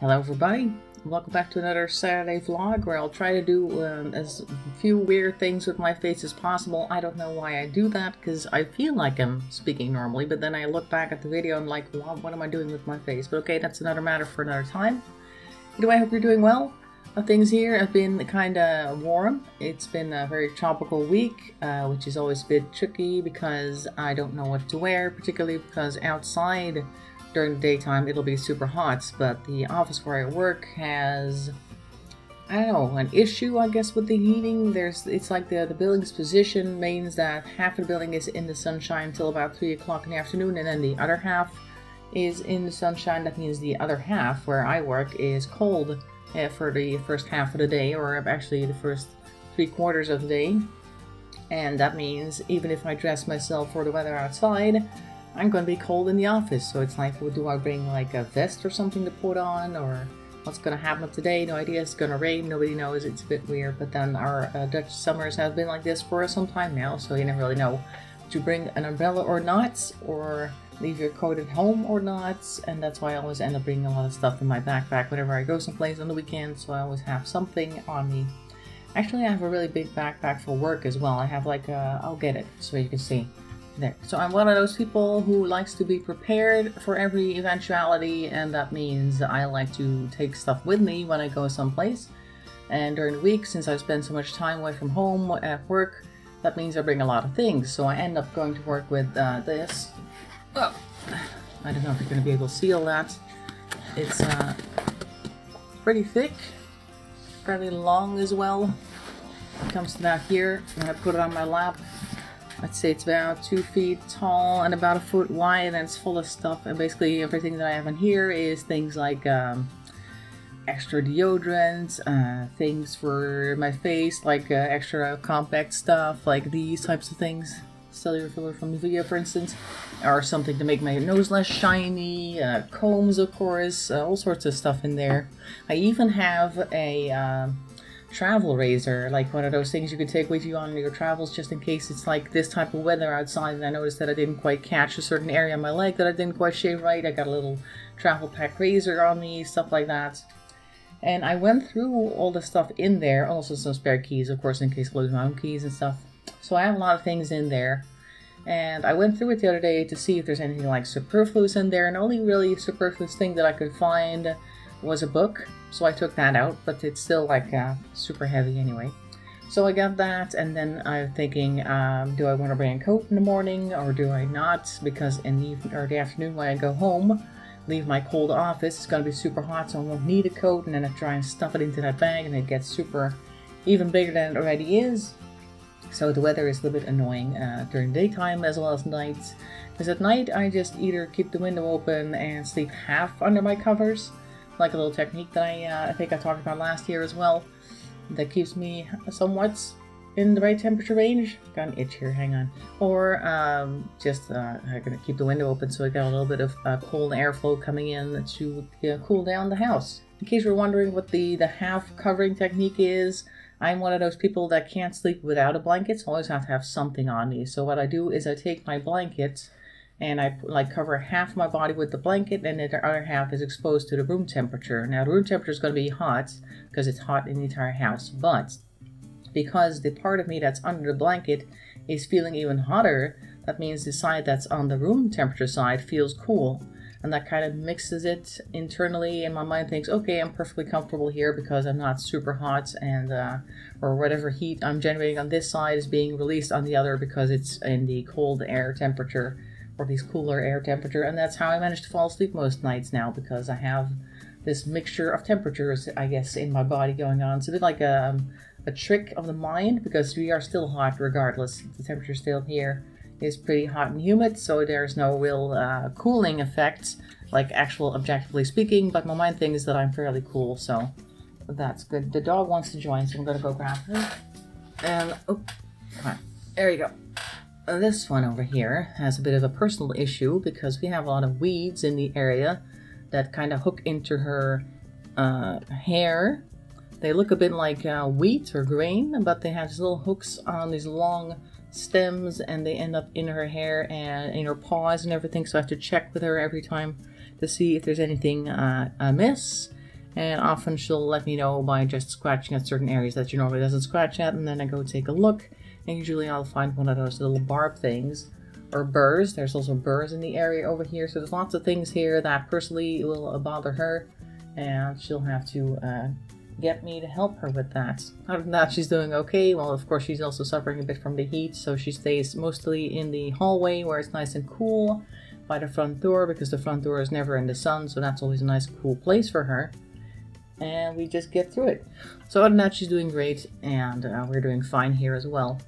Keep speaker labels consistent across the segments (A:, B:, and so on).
A: Hello everybody, welcome back to another Saturday vlog where I'll try to do as few weird things with my face as possible. I don't know why I do that because I feel like I'm speaking normally, but then I look back at the video and I'm like, wow, what am I doing with my face? But okay, that's another matter for another time. Anyway, I hope you're doing well. Things here have been kind of warm. It's been a very tropical week, which is always a bit tricky because I don't know what to wear, particularly because outside during the daytime it'll be super hot, but the office where I work has, I don't know, an issue I guess with the heating. It's like the building's position means that half of the building is in the sunshine until about 3 o'clock in the afternoon, and then the other half is in the sunshine. That means the other half where I work is cold for the first half of the day, or actually the first 3/4 of the day. And that means even if I dress myself for the weather outside, I'm going to be cold in the office. So it's like, well, do I bring like a vest or something to put on, or what's going to happen today? No idea. It's going to rain. Nobody knows. It's a bit weird. But then our Dutch summers have been like this for some time now, so you never really know to bring an umbrella or not, or leave your coat at home or not. And that's why I always end up bringing a lot of stuff in my backpack whenever I go someplace on the weekend, so I always have something on me. Actually, I have a really big backpack for work as well. I have like I'll get it so you can see. There. So I'm one of those people who likes to be prepared for every eventuality, and that means I like to take stuff with me when I go someplace. And during the week, since I spend so much time away from home at work, that means I bring a lot of things. So I end up going to work with this. Oh, I don't know if you're going to be able to see all that. It's pretty thick, fairly long as well. It comes to that here, and I put it on my lap. I'd say it's about 2 feet tall and about 1 foot wide, and it's full of stuff. And basically everything that I have in here is things like extra deodorant, things for my face, like extra compact stuff, like these types of things. Cellular filler from Nivea, for instance, or something to make my nose less shiny, combs, of course, all sorts of stuff in there. I even have a travel razor, like one of those things you could take with you on your travels just in case it's like this type of weather outside and I noticed that I didn't quite catch a certain area on my leg that I didn't quite shave right. I got a little travel pack razor on me, stuff like that. And I went through all the stuff in there, also some spare keys, of course, in case I lose my own keys and stuff. So I have a lot of things in there. And I went through it the other day to see if there's anything like superfluous in there, and the only really superfluous thing that I could find was a book. So I took that out, but it's still like super heavy anyway. So I got that, and then I'm thinking, do I want to bring a coat in the morning or do I not? Because in the evening or the afternoon when I go home, leave my cold office, it's going to be super hot, so I won't need a coat, and then I try and stuff it into that bag and it gets super, even bigger than it already is. So the weather is a little bit annoying during daytime as well as night. Because at night I just either keep the window open and sleep half under my covers, like a little technique that I think I talked about last year as well, that keeps me somewhat in the right temperature range. Got an itch here, hang on. Or I'm gonna keep the window open so I got a little bit of cold airflow coming in to cool down the house. In case you're wondering what the half covering technique is, I'm one of those people that can't sleep without a blanket, so I always have to have something on me. So what I do is I take my blanket and I like cover half my body with the blanket, and the other half is exposed to the room temperature. Now the room temperature is going to be hot because it's hot in the entire house, but because the part of me that's under the blanket is feeling even hotter, that means the side that's on the room temperature side feels cool. And that kind of mixes it internally, and my mind thinks, okay, I'm perfectly comfortable here because I'm not super hot, and or whatever heat I'm generating on this side is being released on the other because it's in the cold air temperature, or this cooler air temperature. And that's how I manage to fall asleep most nights now, because I have this mixture of temperatures, I guess, in my body going on. It's a bit like a trick of the mind, because we are still hot regardless. The temperature still here is pretty hot and humid, so there's no real cooling effect, like actual objectively speaking, but my mind thinks that I'm fairly cool, so that's good. The dog wants to join, so I'm gonna go grab her. And, oh, come on, there you go. This one over here has a bit of a personal issue because we have a lot of weeds in the area that kind of hook into her hair. They look a bit like wheat or grain, but they have these little hooks on these long stems, and they end up in her hair and in her paws and everything, so I have to check with her every time to see if there's anything amiss. And often she'll let me know by just scratching at certain areas that she normally doesn't scratch at, and then I go take a look, and usually I'll find one of those little barb things, or burrs. There's also burrs in the area over here, so there's lots of things here that personally will bother her, and she'll have to get me to help her with that. Other than that, she's doing okay. Well, of course, she's also suffering a bit from the heat, so she stays mostly in the hallway where it's nice and cool by the front door, because the front door is never in the sun, so that's always a nice cool place for her. And we just get through it. So other than that, she's doing great, and we're doing fine here as well.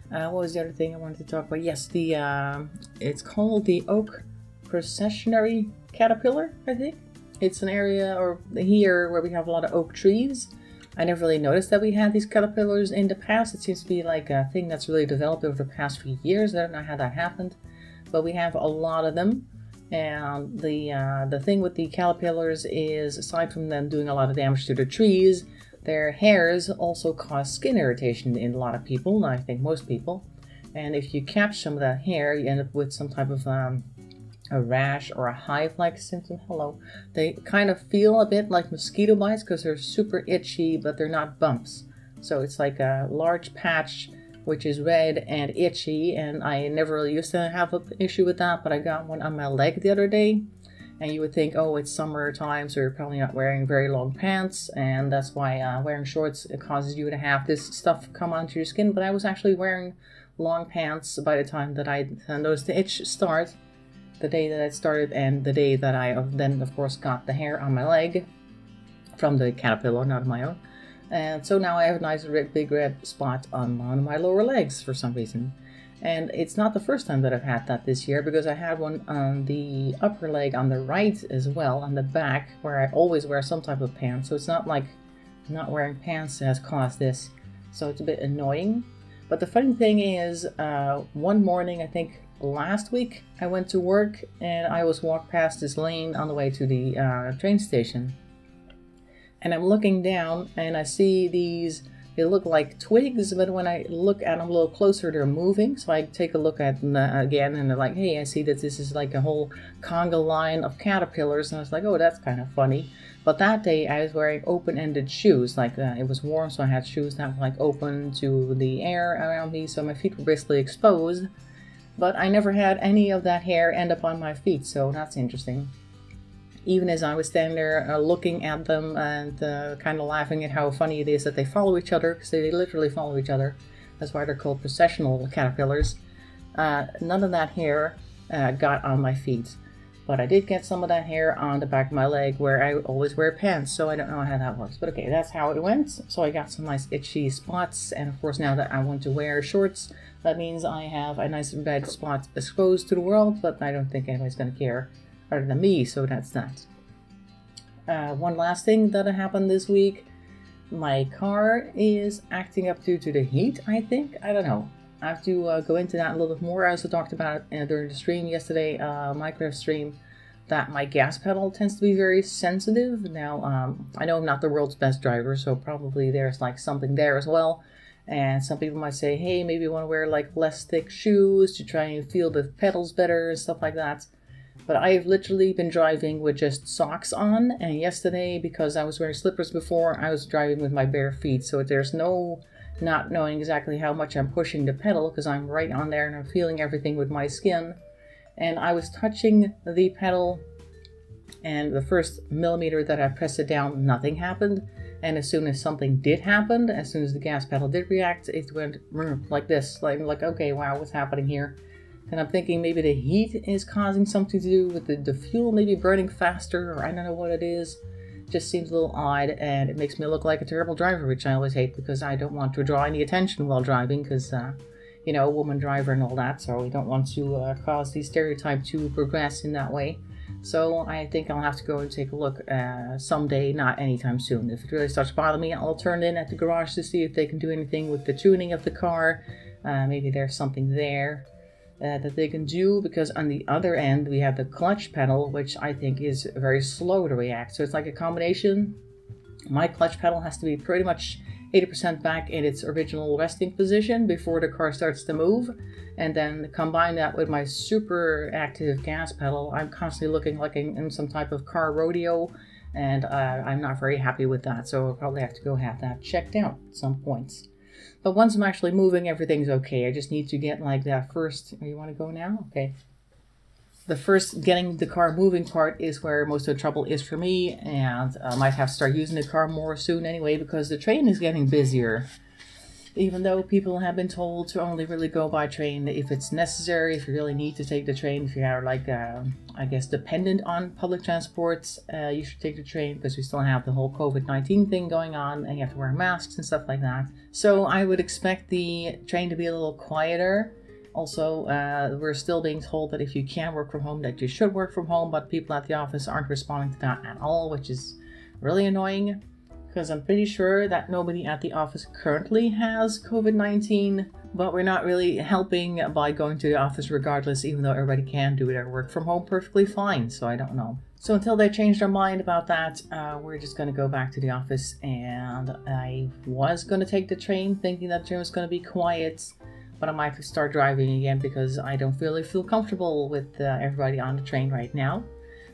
A: What was the other thing I wanted to talk about? Yes, it's called the Oak Precessionary Caterpillar, I think. It's an area here where we have a lot of oak trees. I never really noticed that we had these caterpillars in the past. It seems to be like a thing that's really developed over the past few years. I don't know how that happened, but we have a lot of them. And the thing with the caterpillars is, aside from them doing a lot of damage to the trees, their hairs also cause skin irritation in a lot of people, I think most people. And if you catch some of that hair, you end up with some type of a rash or a hive-like symptom. Hello. They kind of feel a bit like mosquito bites because they're super itchy, but they're not bumps. So it's like a large patch which is red and itchy, and I never really used to have an issue with that, but I got one on my leg the other day. And you would think, oh, it's summer time, so you're probably not wearing very long pants, and that's why wearing shorts, it causes you to have this stuff come onto your skin. But I was actually wearing long pants by the time that I noticed the itch start, the day that it started, and the day that I then, of course, got the hair on my leg from the caterpillar, not my own. And so now I have a nice big red spot on one of my lower legs for some reason. And it's not the first time that I've had that this year, because I had one on the upper leg on the right as well, on the back, where I always wear some type of pants. So it's not like not wearing pants has caused this. So it's a bit annoying. But the funny thing is, one morning, I think last week, I went to work and I was walked past this lane on the way to the train station. And I'm looking down and I see these, they look like twigs, but when I look at them a little closer, they're moving. So I take a look at them again, and they're like, hey, I see that this is like a whole conga line of caterpillars. And I was like, oh, that's kind of funny. But that day I was wearing open-ended shoes. Like it was warm, so I had shoes that were like open to the air around me. So my feet were basically exposed. But I never had any of that hair end up on my feet, so that's interesting. Even as I was standing there looking at them and kind of laughing at how funny it is that they follow each other, because they literally follow each other. That's why they're called processional caterpillars. None of that hair got on my feet. But I did get some of that hair on the back of my leg where I always wear pants, so I don't know how that works. But okay, that's how it went. So I got some nice itchy spots, and of course now that I want to wear shorts, that means I have a nice red spot exposed to the world, but I don't think anybody's going to care other than me, so that's that. One last thing that happened this week. My car is acting up due to the heat, I think. I don't know. I have to go into that a little bit more. I also talked about it during the stream yesterday, Minecraft stream, that my gas pedal tends to be very sensitive. Now, I know I'm not the world's best driver, so probably there's like something there as well. And some people might say, hey, maybe you want to wear like less thick shoes to try and feel the pedals better and stuff like that. But I've literally been driving with just socks on, and yesterday, because I was wearing slippers before, I was driving with my bare feet. So there's no not knowing exactly how much I'm pushing the pedal, because I'm right on there and I'm feeling everything with my skin. And I was touching the pedal, and the first millimeter that I pressed it down, nothing happened. And as soon as something did happen, as soon as the gas pedal did react, it went like this. Like, okay, wow, what's happening here? And I'm thinking maybe the heat is causing something to do with the fuel maybe burning faster, or I don't know what it is. It just seems a little odd, and it makes me look like a terrible driver, which I always hate because I don't want to draw any attention while driving, because, you know, woman driver and all that, so we don't want to cause the stereotype to progress in that way. So I think I'll have to go and take a look someday, not anytime soon. If it really starts bothering me, I'll turn in at the garage to see if they can do anything with the tuning of the car. Maybe there's something there that they can do, because on the other end we have the clutch pedal, which I think is very slow to react. So it's like a combination. My clutch pedal has to be pretty much 80% back in its original resting position before the car starts to move, and then combine that with my super active gas pedal. I'm constantly looking like in some type of car rodeo, and I'm not very happy with that, so I'll probably have to go have that checked out at some points. But once I'm actually moving, everything's okay. I just need to get like that first... Oh, you want to go now? Okay. The first getting the car moving part is where most of the trouble is for me, and I might have to start using the car more soon anyway, because the train is getting busier. Even though people have been told to only really go by train if it's necessary, if you really need to take the train, if you are like, I guess, dependent on public transport, you should take the train, because we still have the whole COVID-19 thing going on and you have to wear masks and stuff like that. So I would expect the train to be a little quieter. Also, we're still being told that if you can work from home, that you should work from home, but people at the office aren't responding to that at all, which is really annoying. Because I'm pretty sure that nobody at the office currently has COVID-19, but we're not really helping by going to the office regardless, even though everybody can do their work from home perfectly fine, so I don't know. So until they change their mind about that, we're just going to go back to the office, and I was going to take the train thinking that the train was going to be quiet, but I might have to start driving again because I don't really feel comfortable with everybody on the train right now.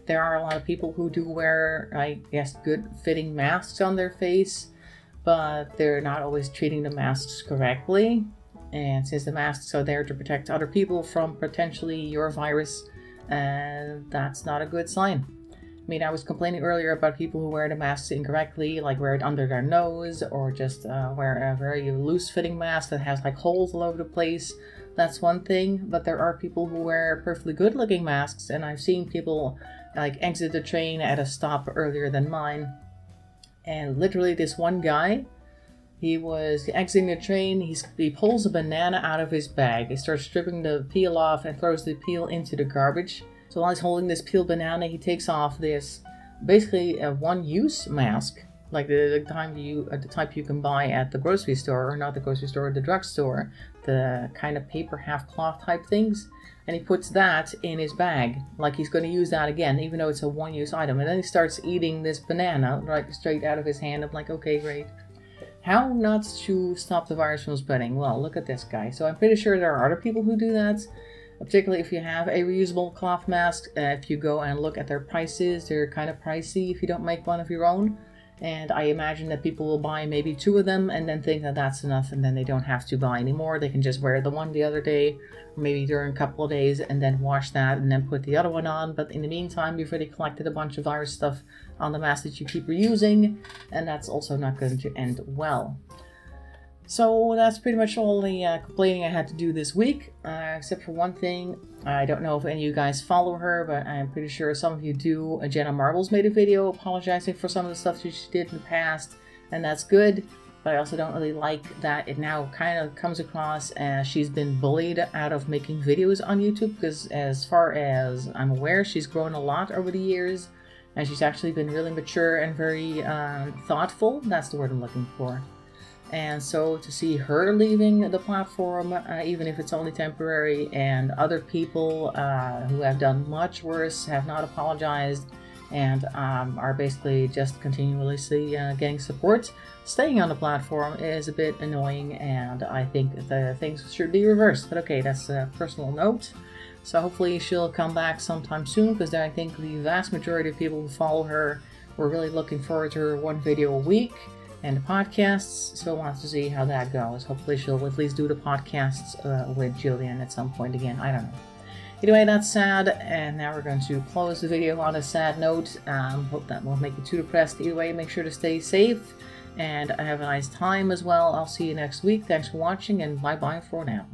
A: There are a lot of people who do wear, I guess, good fitting masks on their face, but they're not always treating the masks correctly. And since the masks are there to protect other people from potentially your virus, that's not a good sign. I mean, I was complaining earlier about people who wear the masks incorrectly, like wear it under their nose, or just wear a very loose fitting mask that has like holes all over the place. That's one thing, but there are people who wear perfectly good looking masks, and I've seen people like exit the train at a stop earlier than mine, and literally this one guy, he was exiting the train, he pulls a banana out of his bag, he starts stripping the peel off and throws the peel into the garbage. So while he's holding this peeled banana, he takes off this basically a one-use mask, like the type you can buy at the grocery store, or not the grocery store, the drugstore, the kind of paper half cloth type things. And he puts that in his bag, like he's going to use that again, even though it's a one-use item. And then he starts eating this banana, like straight out of his hand. I'm like, okay, great. How not to stop the virus from spreading? Well, look at this guy. So I'm pretty sure there are other people who do that, particularly if you have a reusable cloth mask. If you go and look at their prices, they're kind of pricey if you don't make one of your own. And I imagine that people will buy maybe 2 of them and then think that that's enough, and then they don't have to buy anymore. They can just wear the one the other day, or maybe during a couple of days, and then wash that and then put the other one on. But in the meantime, you've already collected a bunch of virus stuff on the mask that you keep reusing, and that's also not going to end well. So that's pretty much all the complaining I had to do this week, except for one thing. I don't know if any of you guys follow her, but I'm pretty sure some of you do. Jenna Marbles made a video apologizing for some of the stuff that she did in the past, and that's good. But I also don't really like that it now kind of comes across as she's been bullied out of making videos on YouTube, because as far as I'm aware, she's grown a lot over the years, and she's actually been really mature and very thoughtful. That's the word I'm looking for. And so to see her leaving the platform, even if it's only temporary, and other people who have done much worse have not apologized and are basically just continuously getting support, staying on the platform is a bit annoying, and I think the things should be reversed. But okay, that's a personal note. So hopefully she'll come back sometime soon, because I think the vast majority of people who follow her were really looking forward to her 1 video a week. And the podcasts, so I want to see how that goes. Hopefully she'll at least do the podcasts with Jillian at some point again. I don't know. Anyway, that's sad, and now we're going to close the video on a sad note. Hope that won't make you too depressed. Either way, make sure to stay safe, and have a nice time as well. I'll see you next week. Thanks for watching, and bye-bye for now.